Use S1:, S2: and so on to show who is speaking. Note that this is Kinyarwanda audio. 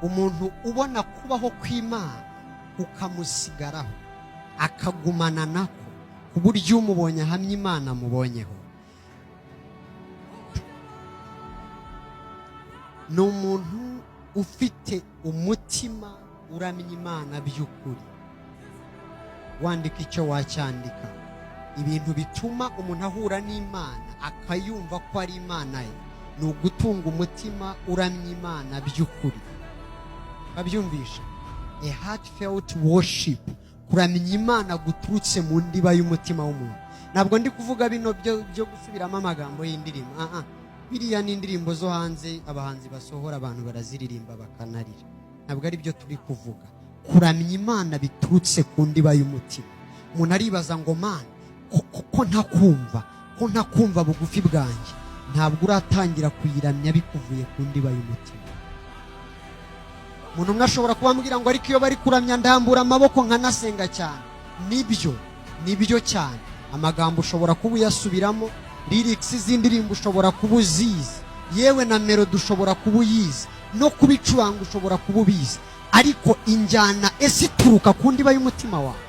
S1: umuntu ubona kubaho kw'Imana ukamusigaraho akagumana nako ku buryo umubonye hamwe Imana mubonyeho. Ni umuntu ufite umutima uramya Imana by'ukuri. Wandika icyo wacyandika. Ibintu bituma umuntu ahura n'Imana akayumva ko ari Imana ye ni ugutunga umutima uramya Imana by'ukuri. Babyumvisha? A heartfelt worship, kuramya Imana guturutse mu ndiba y'umutima w'umuntu. Ntabwo ndi kuvuga bino byo gusubiramo amagambo y'indirimbo. Biriya ni indirimbo zo hanze abahanzi basohora abantu baraziririmba bakanarira. Ntabwo ari byo turi kuvuga. Kuramya Imana biturutse ku ndiba y'umutima. Umuntu aribaza ngo Mana ko ntakumva bugufi bwanjye, ntabwo uratangira kuyiramya bikuvuye ku ndiba y'umutima. Umuntu umwe ashobora kubambwira ngo ariko iyo bari kuramya ndambura amaboko nkanasenga cyane. Nibyo cyane. Amagambo ushobora kuba uyasubiramo, lyrics z'indirimbo ushobora kuba uzizi, yewe na melody ushobora kuba uyizi, no kubicuranga ushobora kuba ubizi, ariko injyana ese ituruka ku ndiba y'umutima wawe.